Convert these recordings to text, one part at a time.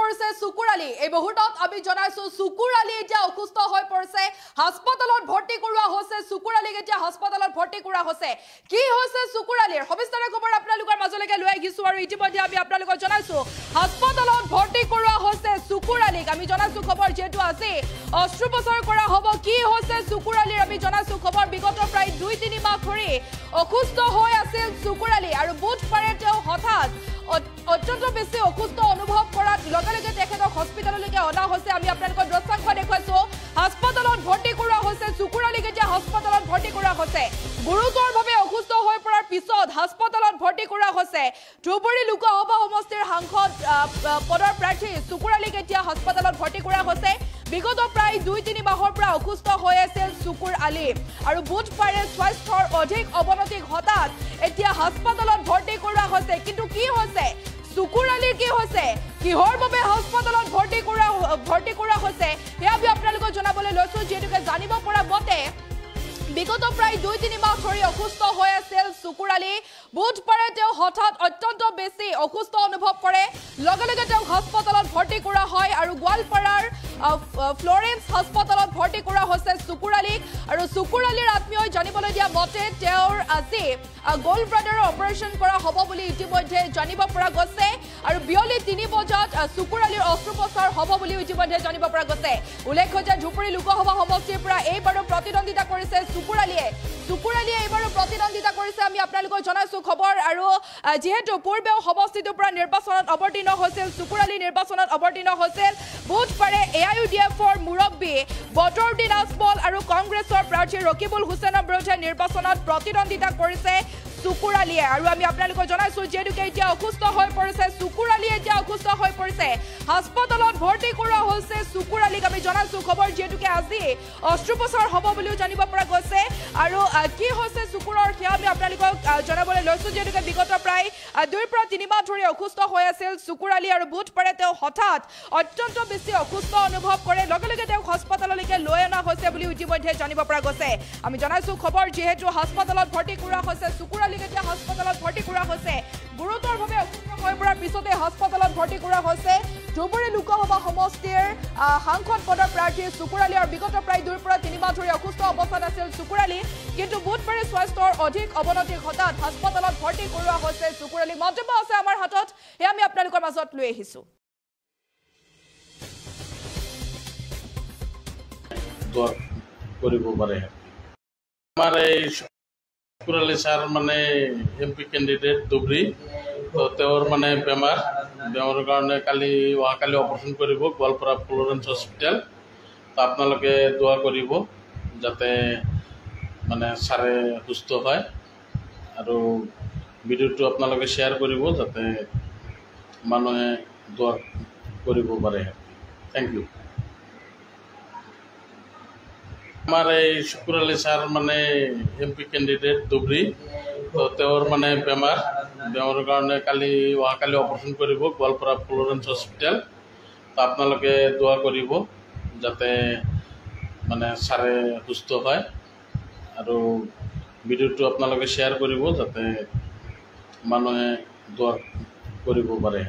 পৰিছে সুকুৰালী এই মুহূৰ্তত আমি জনাইছো সুকুৰালী এতিয়া অসুস্থ হৈ পৰিছে হাস্পতালত ভৰ্তি কৰোৱা হৈছে সুকুৰালীক এতিয়া হাস্পতালত ভৰ্তি কৰা হৈছে কি হৈছে সুকুৰালীৰ সবিস্তাৰ খবৰ আপোনালোকৰ মাজলৈকে লৈ আহিছো আৰু ইতিমধ্যে আমি আপোনালোকক জনাইছো হাস্পতালত ভৰ্তি কৰোৱা হৈছে সুকুৰালীক আমি জনাইছো খবৰ যেটো আছে অস্ত্ৰোপচাৰ কৰা হ'ব কি হৈছে সুকুৰালীৰ আমি জনাইছো খবৰ বিগত প্ৰায় 2-3 মাহ ধৰি অসুস্থ হৈ আছিল সুকুৰালী আৰু বুধবাৰে তেওঁ হঠাৎ অত্যন্ত বেছি অসুস্থ অনুভৱ কৰাত লগে তেখেতক হস্পিটাললৈকে অনা হৈছে আমি আপোনালোকৰ দৃশ্যাংশ দেখুৱাইছো হাস্পতালত ভৰ্তি কৰোৱা হৈছে সুকুৰালীক এতিয়া হাস্পতালত ভৰ্তি কৰা হৈছে গুৰুতৰভাৱে অসুস্থ হৈ পৰাৰ পিছত হাস্পতালত ভৰ্তি কৰা হৈছে ধুবুৰী লোকসভা সমষ্টিৰ সাংসদ পদৰ প্ৰাৰ্থী সুকুৰালীক এতিয়া হাস্পতালত ভৰ্তি কৰা হৈছে বিগত প্ৰায় 2-3 মাহৰ পৰা অসুস্থ হৈ আছিল সুকুৰালী আৰু বুধবাৰে স্বাস্থ্যৰ অধিক অৱনতি ঘটাত এতিয়া হাস্পতালত ভৰ্তি কৰা হৈছে কিন্তু কি হৈছে সুকুৰালীৰ কি হৈছে কিহৰ বাবে হাস্পতালত ভৰ্তি কৰা হৈছে এয়া আমি আপোনালোকক জনাবলৈ লৈছো যেটোকে জানিব পৰা মতে বিগত প্ৰায় 2-3 মাহ ধৰি অসুস্থ হৈ আছিল সুকুৰালী বুধবাৰে তেওঁ হঠাৎ অত্যন্ত বেছি অসুস্থ অনুভৱ কৰে লগে তেওঁ হাস্পতালত ভৰ্তি কৰা হয় আৰু গোৱালপাৰাৰ ফ্লোৰেন্স হাস্পতালত ভৰ্তি কৰা হৈছে সুকুৰালীক আৰু সুকুৰালীৰ আত্মীয়ই জানিবলৈ দিয়া মতে তেওঁৰ আজি গোল্ড ব্লাডাৰৰ অপাৰেশ্যন কৰা হ'ব বুলি ইতিমধ্যে জানিব পৰা গৈছে আৰু বিয়লি 3 বজাত সুকুৰালীৰ অস্ত্ৰোপচাৰ হ'ব বুলি ইতিমধ্যে জানিব পৰা গৈছে উল্লেখ্য যে ধুবুৰী লোকসভা সমষ্টিৰ পৰা এইবাৰো প্ৰতিদ্বন্দ্বিতা কৰিছে সুকুৰালীয়ে এইবাৰো প্ৰতিদ্বন্দ্বিতা কৰিছে আমি আপোনালোকক জনাইছো খবৰ আৰু যেহেতু পূৰ্বেও সমষ্টিটোৰ পৰা নিৰ্বাচনত অৱতীৰ্ণ হৈছিল সুকুৰালী নিৰ্বাচনত অৱতীৰ্ণ হৈছিল বুধবাৰে AIUDFৰ মুৰব্বী বদৰুদ্দিন আজমল আৰু কংগ্ৰেছৰ প্ৰাৰ্থী ৰকিবুল হুছেইনৰ বিৰুদ্ধে নিৰ্বাচনত প্ৰতিদ্বন্দ্বিতা কৰিছে সুকুৰালীয়ে আৰু আমি আপোনালোকক জনাইছো যেটোকে এতিয়া অসুস্থ হৈ পৰিছে সুকুৰালী এতিয়া অসুস্থ হৈ পৰিছে হাস্পতালত ভৰ্তি কৰা হৈছে সুকুৰালীক আমি জনাইছো খবৰ যেটোকে আজি অস্ত্ৰোপচাৰ হ'ব বুলিও জানিব পৰা গৈছে আৰু কি হৈছে সুকুৰৰ সেয়া আমি আপোনালোকক জনাবলৈ লৈছো যেটোকে বিগত প্ৰায় 2-3 মাহ ধৰি অসুস্থ হৈ আছিল সুকুৰালী আৰু বুধবাৰে তেওঁ হঠাৎ অত্যন্ত বেছি অসুস্থ অনুভৱ কৰে লগে তেওঁ হাস্পতাললৈকে লৈ অনা হৈছে বুলি ইতিমধ্যে জানিব পৰা গৈছে আমি জনাইছো খবৰ যেহেতু হাস্পতালত ভৰ্তি কৰা হৈছে সুকুৰালীক এতিয়া হাস্পতালত ভৰ্তি কৰা হৈছে গুৰুতৰভাৱে অসুস্থ হৈ পৰাৰ পিছতে হাস্পতালত ভৰ্তি কৰা হৈছে ধুবুৰী লোকসভা সমষ্টিৰ সাংসদ পদৰ প্ৰাৰ্থী সুকুৰালী আৰু বিগত প্ৰায় 2-3 মাহ ধৰি অসুস্থ অৱস্থাত আছিল সুকুৰালী কিন্তু বুধবাৰে স্বাস্থ্যৰ অধিক অৱনতি ঘটাত হাস্পতালত ভৰ্তি কৰোৱা হৈছে সুকুৰালী মন্তব্য আছে আমাৰ হাতত এয়া আমি আপোনালোকৰ মাজত লৈ আহিছো কৰিব পাৰে আমাৰ এই সুকুৰালী ছাৰ মানে MP কেণ্ডিডেট ধুবুৰী তো তেওঁৰ মানে বেমাৰৰ কাৰণে অহাকালি অপাৰেশ্যন কৰিব গোৱালপাৰা ফ্লোৰেন্স হস্পিটেল তো আপোনালোকে দোৱা কৰিব যাতে মানে ছাৰে সুস্থ হয় আৰু ভিডিঅ'টো আপোনালোকে শ্বেয়াৰ কৰিব যাতে মানুহে দোৱা কৰিব পাৰে থেংক ইউ আমাৰ এই সুকুৰালী ছাৰ মানে MP কেণ্ডিডেট ধুবুৰী তো তেওঁৰ মানে বেমাৰৰ কাৰণে অহাকালি অপাৰেশ্যন কৰিব গোৱালপাৰা ফ্লোৰেন্স হস্পিটেল তো আপোনালোকে দোৱা কৰিব যাতে মানে ছাৰে সুস্থ হয় আৰু ভিডিঅ'টো আপোনালোকে শ্বেয়াৰ কৰিব যাতে মানুহে দোৱা কৰিব পাৰে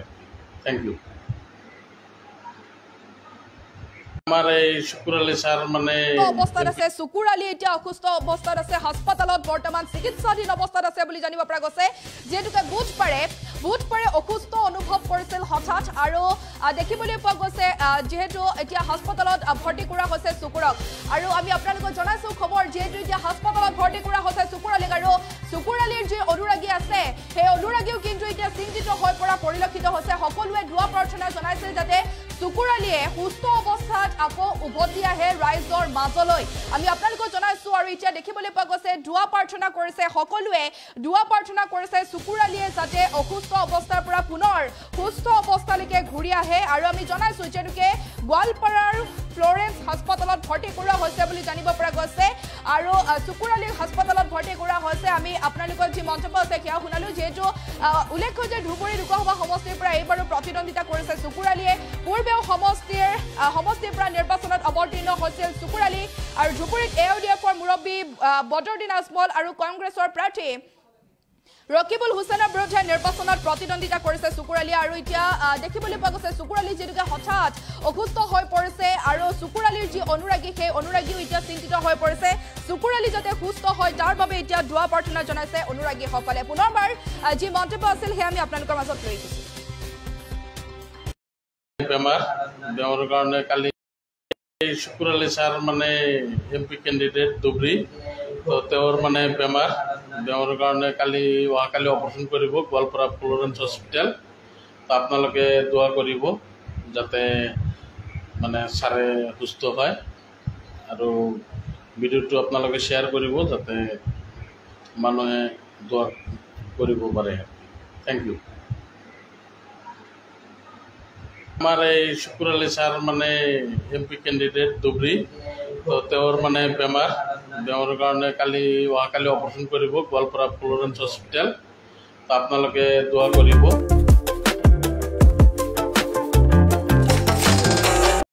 থেংক ইউ আমাৰ এই সুকুৰালী ছাৰ মানে অৱস্থাত আছে সুকুৰালী এতিয়া অসুস্থ অৱস্থাত আছে হাস্পতালত বৰ্তমান চিকিৎসাধীন অৱস্থাত আছে বুলি জানিব পৰা গৈছে যেটোকে বুধবাৰে অসুস্থ অনুভৱ কৰিছিল হঠাৎ আৰু দেখিবলৈ পোৱা গৈছে যেহেতু এতিয়া হাস্পতালত ভৰ্তি কৰা হৈছে সুকুৰক আৰু আমি আপোনালোকক জনাইছো খবৰ যেহেতু এতিয়া হাস্পতালত ভৰ্তি কৰা হৈছে সুকুৰালীক আৰু সুকুৰালীৰ যি অনুৰাগী আছে সেই অনুৰাগীও কিন্তু এতিয়া চিন্তিত হৈ পৰা পৰিলক্ষিত হৈছে সকলোৱে দোৱা প্ৰাৰ্থনা জনাইছে যাতে সুকুৰালীয়ে সুস্থ অৱস্থাত আকৌ উভতি আহে ৰাইজৰ মাজলৈ আমি আপোনালোকক জনাইছো আৰু এতিয়া দেখিবলৈ পোৱা গৈছে দোৱা প্ৰাৰ্থনা কৰিছে সকলোৱে দোৱা প্ৰাৰ্থনা কৰিছে সুকুৰালীয়ে যাতে অসুস্থ অৱস্থাৰ পৰা পুনৰ সুস্থ অৱস্থালৈকে ঘূৰি আহে আৰু আমি জনাইছো যেটোকে গোৱালপাৰাৰ ফ্লোৰেন্স হাস্পতালত ভৰ্তি কৰা হৈছে বুলি জানিব পৰা গৈছে আৰু সুকুৰালীক হাস্পতালত ভৰ্তি কৰা হৈছে আমি আপোনালোকৰ যি মন্তব্য আছে সেয়া শুনালো যেহেতু উল্লেখ্য যে ধুবুৰী লোকসভা সমষ্টিৰ পৰা এইবাৰো প্ৰতিদ্বন্দ্বিতা কৰিছে সুকুৰালীয়ে পূৰ্বেও সমষ্টিৰ পৰা নিৰ্বাচনত অৱতীৰ্ণ হৈছিল সুকুৰালী আৰু ধুবুৰীত AIUDFৰ মুৰব্বী বদৰুদ্দিন আজমল আৰু কংগ্ৰেছৰ প্ৰাৰ্থী ৰকিবুল হুছেইনৰ বিৰুদ্ধে নিৰ্বাচনত প্ৰতিদ্বন্দ্বিতা কৰিছে চুকুৰালী আৰু এতিয়া দেখিবলৈ পোৱা গৈছে চুকুৰালী যিটোকে হঠাৎ অসুস্থ হৈ পৰিছে আৰু চুকুৰালীৰ যি অনুৰাগী সেই অনুৰাগীও এতিয়া চিন্তিত হৈ পৰিছে চুকুৰালী যাতে সুস্থ হয় তাৰ বাবে এতিয়া দোৱা প্ৰাৰ্থনা জনাইছে অনুৰাগীসকলে পুনৰবাৰ যি মন্তব্য আছিল সেয়া আমি আপোনালোকৰ মাজত লৈ আহিছোঁ বেমাৰৰ কাৰণে কালি চুকুৰালী ছাৰ মানে MP কেণ্ডিডেট ধুবুৰী তো তেওঁৰ মানে বেমাৰৰ কাৰণে কালি অপাৰেশ্যন কৰিব গোৱালপাৰা ফ্লৰেন্স হস্পিটেল তো আপোনালোকে দোৱা কৰিব যাতে মানে ছাৰে সুস্থ হয় আৰু ভিডিঅ'টো আপোনালোকে শ্বেয়াৰ কৰিব যাতে মানুহে দোৱা কৰিব পাৰে থেংক ইউ আমাৰ এই চুকুৰালী ছাৰ মানে MP কেণ্ডিডেট ধুবুৰী তো তেওঁৰ মানে বেমাৰৰ কাৰণে কালি অপাৰেশ্যন কৰিব গোৱালপাৰা ফ্লৰেন্স হস্পিটেল তো আপোনালোকে দোৱা কৰিব